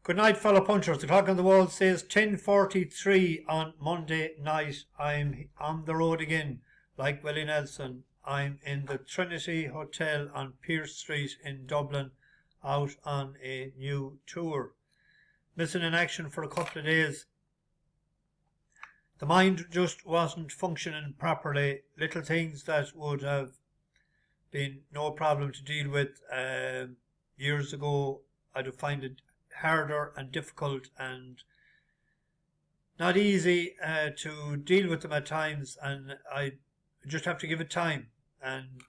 Good night, fellow punchers. The clock on the wall says 10:43 on Monday night. I'm on the road again, like Willie Nelson. I'm in the Trinity Hotel on Pearse Street in Dublin, out on a new tour. Missing in action for a couple of days. The mind just wasn't functioning properly. Little things that would have been no problem to deal with years ago, I'd have find it harder and difficult and not easy to deal with them at times, and I just have to give it time. And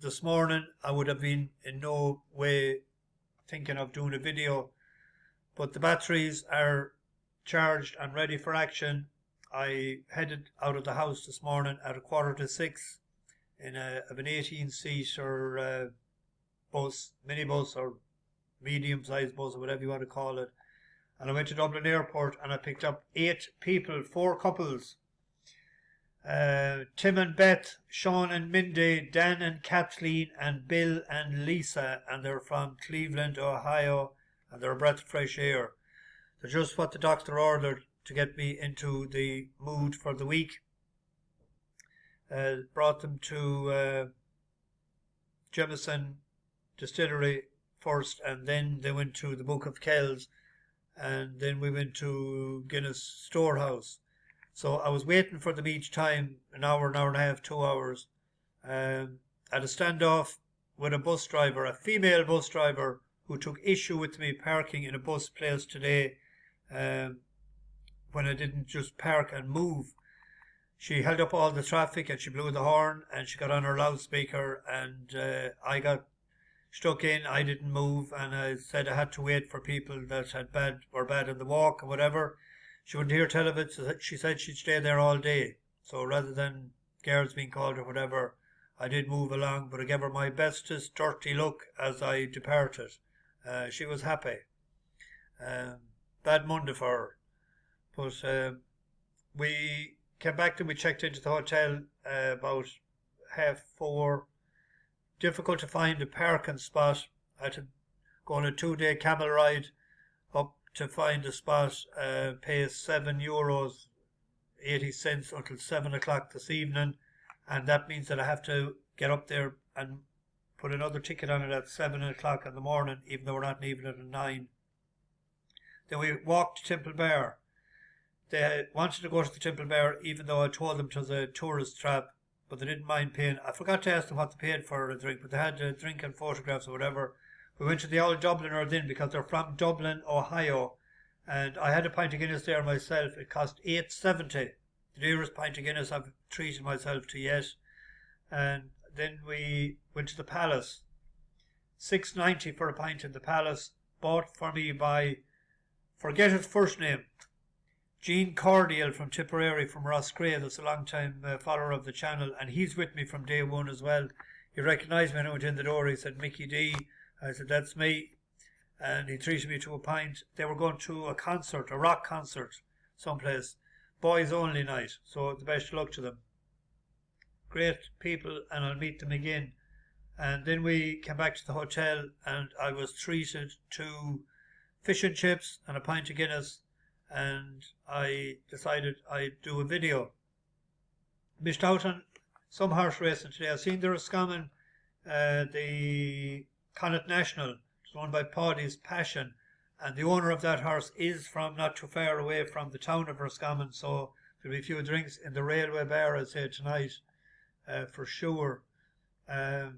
this morning I would have been in no way thinking of doing a video, but the batteries are charged and ready for action. I headed out of the house this morning at 5:45 in an 18-seater bus, minibus or medium-sized bus or whatever you want to call it. And I went to Dublin Airport and I picked up 8 people, 4 couples. Tim and Beth, Sean and Mindy, Dan and Kathleen, and Bill and Lisa. And they're from Cleveland, Ohio. And they're a breath of fresh air. They're just what the doctor ordered to get me into the mood for the week. Brought them to Jameson Distillery first, and then they went to the Book of Kells, and then we went to Guinness Storehouse. So I was waiting for them each time, an hour and a half, 2 hours. I had a standoff with a bus driver, a female bus driver, who took issue with me parking in a bus place today when I didn't just park and move. She held up all the traffic and she blew the horn and she got on her loudspeaker, and I got stuck in. I didn't move, and I said I had to wait for people that were bad on the walk or whatever. She wouldn't hear tell of it, so she said she'd stay there all day. So rather than guards being called or whatever, I did move along, but I gave her my bestest dirty look as I departed. She was happy. Bad Monday for her. But we came back and we checked into the hotel about 4:30. Difficult to find a parking spot. I had to go on a 2-day camel ride up to find a spot, pay €7.80 until 7 o'clock this evening, and that means that I have to get up there and put another ticket on it at 7 o'clock in the morning, even though we're not leaving it at 9. Then we walked to Temple Bar. They wanted to go to the Temple Bar, even though I told them it was a tourist trap, but they didn't mind paying. I forgot to ask them what they paid for a drink, but they had a drink and photographs or whatever. We went to the Old Dubliner then, because they're from Dublin, Ohio, and I had a pint of Guinness there myself. It cost $8.70. The dearest pint of Guinness I've treated myself to yet. And then we went to the Palace. $6.90 for a pint in the Palace, bought for me by, forget his first name, Gene Cordial from Tipperary, from Roscrea. That's a long time follower of the channel, and he's with me from day one as well. He recognised me when I went in the door. He said, "Mickey D." I said, "That's me." And he treated me to a pint. They were going to a concert, a rock concert, someplace. Boys only night, so the best of luck to them. Great people, and I'll meet them again. And then we came back to the hotel, and I was treated to fish and chips and a pint of Guinness, and I decided I'd do a video. Missed out on some horse racing today. I've seen the Roscommon, the Connacht National. It's run by Paddy's Passion, and the owner of that horse is from not too far away from the town of Roscommon, so there'll be a few drinks in the railway bar, I'd say, tonight, for sure. I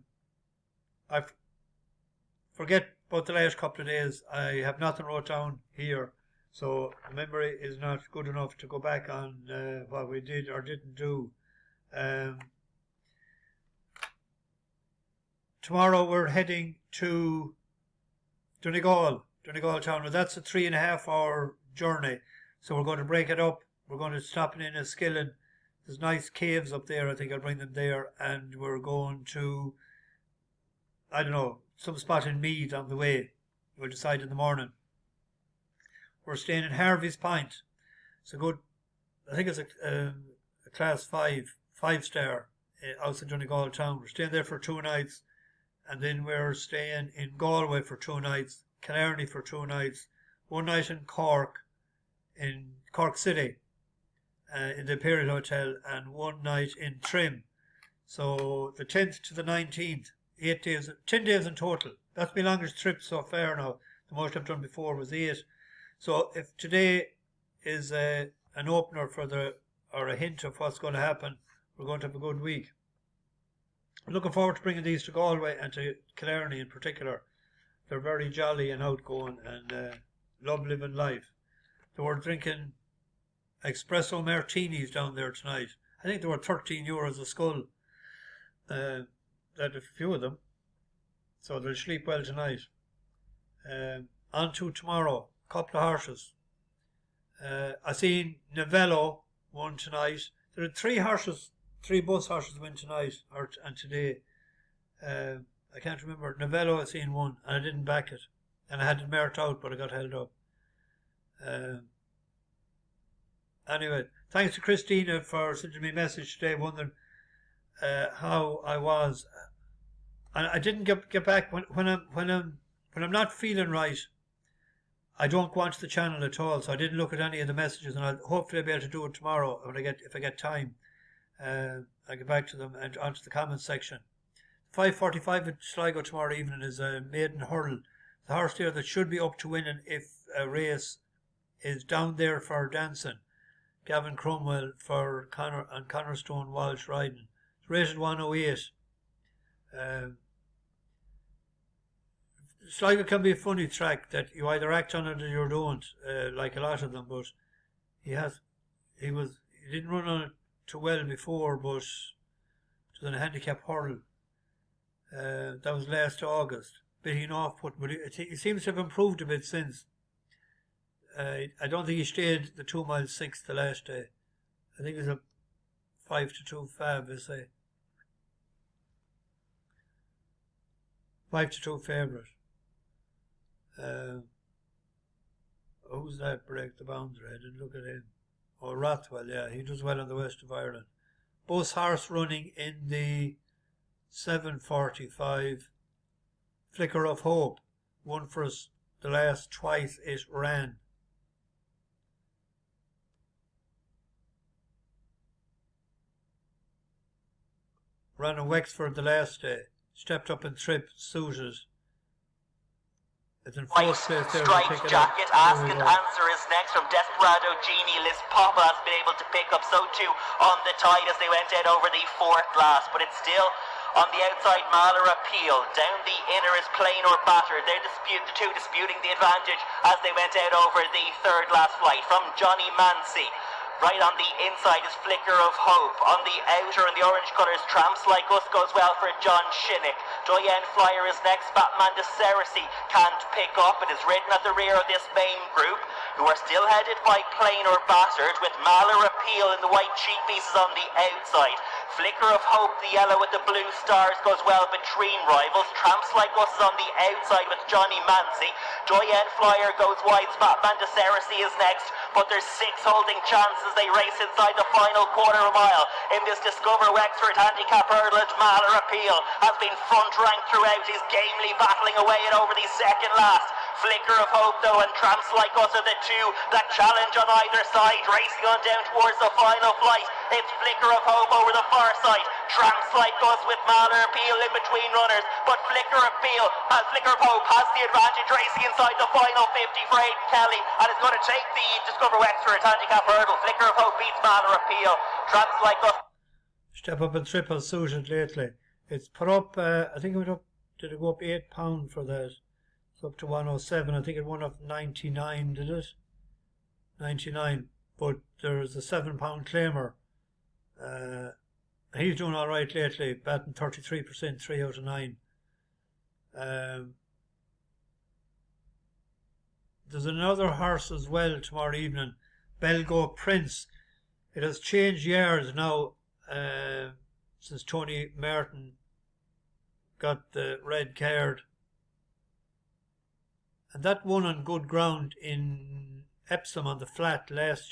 forget about the last couple of days. I have nothing wrote down here, so memory is not good enough to go back on what we did or didn't do. Tomorrow we're heading to Donegal town. Well, that's a 3.5 hour journey, so we're going to break it up. We're going to stop in Enniskillen. There's nice caves up there. I think I'll bring them there, and we're going to, I don't know, some spot in Meath on the way. We'll decide in the morning. We're staying in Harvey's Point. It's a good, I think it's a class 5-star outside Donegal town. We're staying there for 2 nights, and then we're staying in Galway for 2 nights, Killarney for 2 nights, one night in Cork City, in the Imperial Hotel, and one night in Trim. So the 10th to the 19th, 8 days, 10 days in total. That's my longest trip so far now. The most I've done before was 8. So if today is an opener or a hint of what's going to happen, we're going to have a good week. I'm looking forward to bringing these to Galway and to Killarney in particular. They're very jolly and outgoing and love living life. They were drinking espresso martinis down there tonight. I think they were €13 a skull. That a few of them. So they'll sleep well tonight. On to tomorrow. Couple of horses. I seen Novello won tonight. There are 3 bus horses win tonight and today. I can't remember. Novello I seen one and I didn't back it. And I had it marked out but I got held up. Anyway, thanks to Christina for sending me a message today wondering how I was. And I didn't get back when I'm not feeling right. I don't go onto the channel at all, so I didn't look at any of the messages, and I'll hopefully be able to do it tomorrow if I get time. I'll get back to them and onto the comments section. 5:45 at Sligo tomorrow evening is a maiden hurl. The horse there that should be up to winning if a race is Down There for Dancing. Gavin Cromwell for Connor and Connor Stone Walsh riding. It's rated 108. Sligo can be a funny track that you either act on it or you don't, like a lot of them. But he didn't run on it too well before, but it was in a handicap hurl. That was last August. Biting off put, but he seems to have improved a bit since. I don't think he stayed the 2 mile 6 the last day. I think it was a 5-2 fab, I say. 5-2 favourite. Who's that break the boundary? I didn't look at him. Oh, Rothwell, yeah, he does well in the west of Ireland. Both horse running in the 7:45. Flicker of Hope won for us the last twice it ran. Ran in Wexford the last day. Stepped up and tripped, suited. It's in fourth place there. Striped jacket, ask and answer is next from Desperado Genie. Liz Papa has been able to pick up so too on the tide as they went out over the 4th last, but it's still on the outside. Mahler Appeal down the inner is Plain or Battered. They're the two disputing the advantage as they went out over the 3rd last flight from Johnny Mancy. Right on the inside is Flicker of Hope. On the outer in the orange colours, Tramps Like Us goes well for John Shinnick. Doyen Flyer is next. Batman de Cersei can't pick up. It is ridden at the rear of this main group, who are still headed by Plain or Battered, with Mahler Appeal in the white cheek pieces on the outside. Flicker of Hope, the yellow with the blue stars, goes well between rivals. Tramps Like Us is on the outside with Johnny Mancy. Doyen Flyer goes wide. Batman de Cersei is next, but there's 6 holding chances. They race inside the final quarter of a mile in this Discover Wexford handicap hurdle. Mahler Appeal has been front ranked throughout. He's gamely battling away it over the 2nd last. Flicker of Hope though and Tramps Like Us are the two that challenge on either side, racing on down towards the final flight. It's Flicker of Hope over the far side, Tramps Like Us with Mahler Appeal in between runners, but Flicker of Hope has the advantage, racing inside the final 50 for Aidan Kelly, and is going to take the Discover Wexford handicap hurdle. Flicker of Hope beats Mahler Appeal. Tramps Like Us Step Up and Triple suited lately. It's put up, I think it went up, did it go up £8 for that? It's up to 107. I think it went up 99, did it? 99. But there's a £7 claimer. He's doing all right lately, batting 33%, 3 out of 9. There's another horse as well tomorrow evening, Belgoprince. It has changed years now since Tony Martin got the red card. And that won on good ground in Epsom on the flat last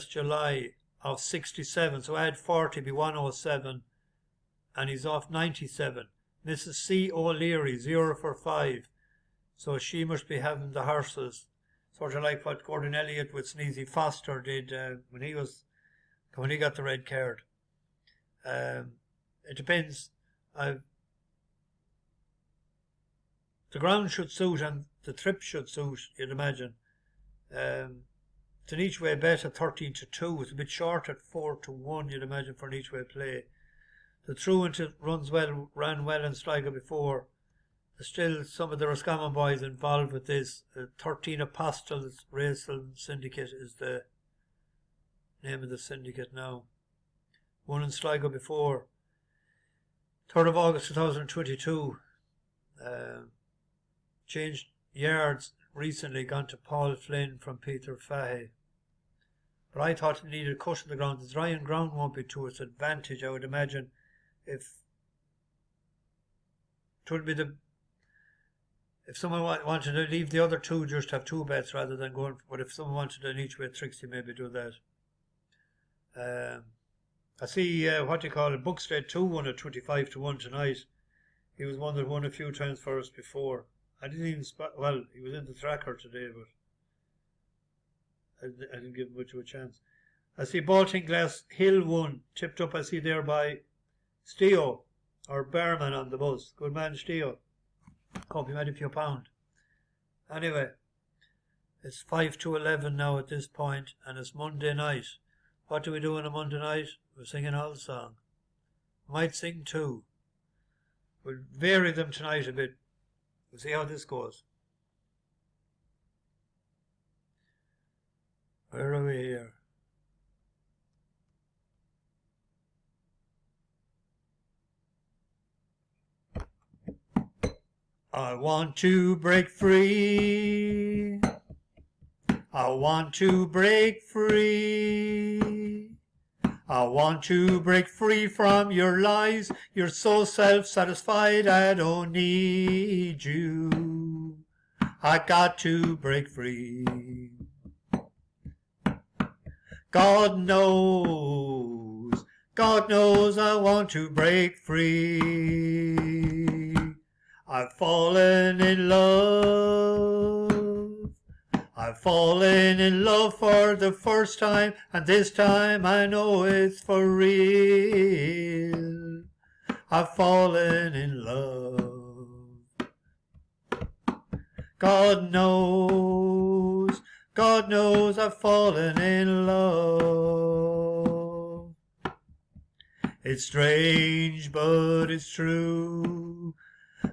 July of 67. So add 40, be 107, and he's off 97. Mrs. C. O'Leary, 0 for 5. So she must be having the horses, sort of like what Gordon Elliott with Sneezy Foster did when he got the red card. It depends. The ground should suit and the trip should suit, you'd imagine. It's an each way bet at 13-2. It's a bit short at 4-1, you'd imagine, for an each way play. The Truant ran well in Sligo before. There's still some of the Roscommon boys involved with this. 13 Apostles Racing Syndicate is the name of the syndicate now. Won in Sligo before. 3rd of August 2022. Changed yards recently, gone to Paul Flynn from Peter Fahey. But I thought it needed a cut in the ground. The drying ground won't be to its advantage, I would imagine. If someone wanted to leave the other two, just have two bets rather than going. But if someone wanted an each way Trixie, maybe do that. I see Buckstead 2 won at 25-1 tonight. He was one that won a few times for us before. I didn't even he was in the tracker today, but I didn't give him much of a chance. I see Baltinglass Hill 1, tipped up, I see there by Steo, or Bearman on the bus. Good man, Steo. Hope you made a few pound. Anyway, it's 5-11 now at this point, and it's Monday night. What do we do on a Monday night? We're singing all the song. We might sing two. We'll vary them tonight a bit. We'll see how this goes. Where are we here? I want to break free. I want to break free. I want to break free from your lies. You're so self-satisfied, I don't need you. I got to break free. God knows I want to break free. I've fallen in love. I've fallen in love for the first time, and this time I know it's for real. I've fallen in love. God knows I've fallen in love. It's strange, but it's true.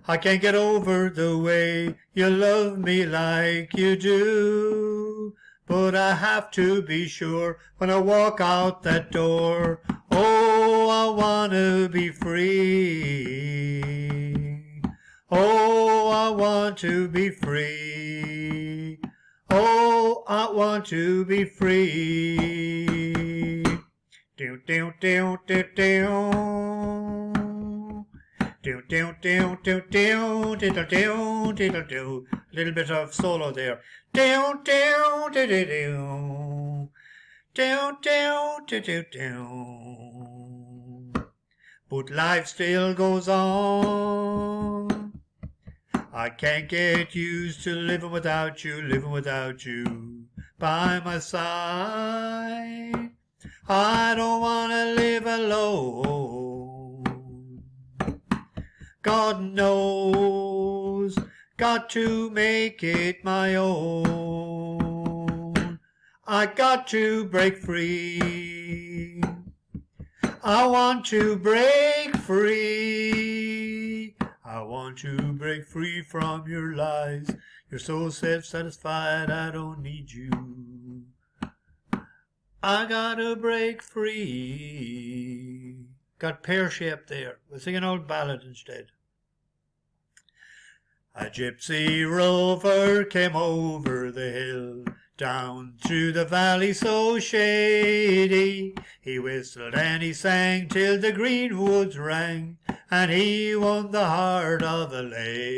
I can't get over the way you love me like you do. But I have to be sure when I walk out that door. Oh, I want to be free. Oh, I want to be free. Oh, I want to be free. Do, do, do, do, do. Do, do, do, do, do, diddle, do, diddle, do. A little bit of solo there. Do, do, do, do, do. Do, do, do, do, do. But life still goes on. I can't get used to living without you by my side. I don't want to live alone. God knows, got to make it my own. I got to break free. I want to break free. I want to break free from your lies. You're so self-satisfied, I don't need you. I gotta break free. Got pear-shaped there. We'll sing an old ballad instead. A gypsy rover came over the hill, down through the valley so shady. He whistled and he sang till the green woods rang, and he won the heart of a lady.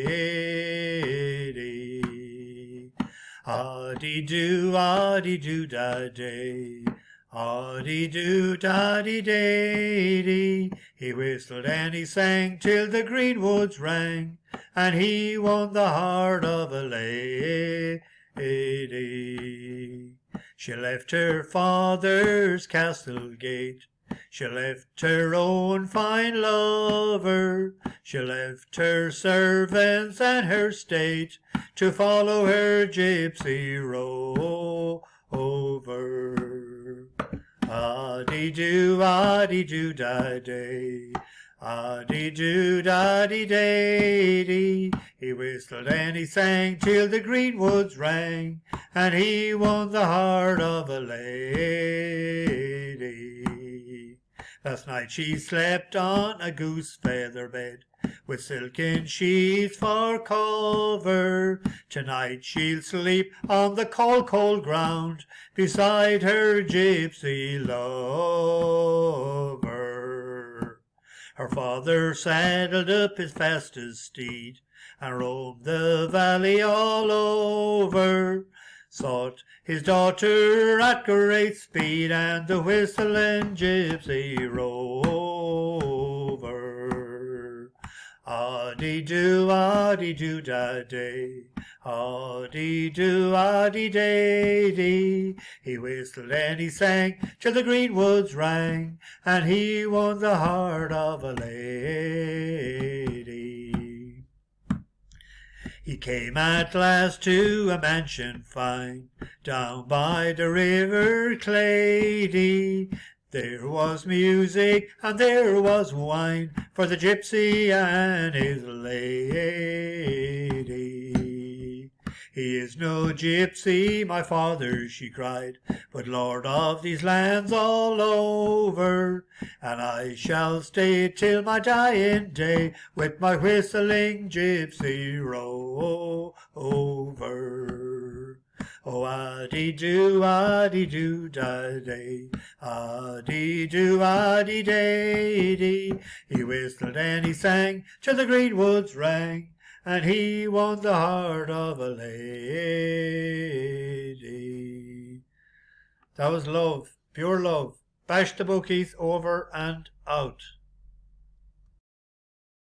Ah-dee-doo, da-day. Ah-dee-doo, da-dee-day-dee. He whistled and he sang till the green woods rang, and he won the heart of a lady. She left her father's castle gate, she left her own fine lover, she left her servants and her state to follow her gypsy rover. Ah-dee-doo, da-day. Ah-dee-doo, da-dee-day-dee. He whistled and he sang till the greenwoods rang, and he won the heart of a lady. Last night she slept on a goose feather bed, with silken sheets for cover. Tonight she'll sleep on the cold, cold ground, beside her gypsy lover. Her father saddled up his fastest steed, and roamed the valley all over, sought his daughter at great speed, and the whistling gypsy rover. Ah-dee-doo, da-day. Ah-dee-doo, day-dee. He whistled and he sang till the greenwoods rang, and he won the heart of a lady. He came at last to a mansion fine, down by the river Clady. There was music and there was wine for the gypsy and his lady. He is no gypsy, my father, she cried, but lord of these lands all over, and I shall stay till my dying day with my whistling gypsy rover. Oh, ah-dee-doo, da-day. Ah-dee-doo, day-dee. He whistled and he sang till the greenwoods rang, and he won the heart of a lady. That was love, pure love. Bash the bookies, over and out.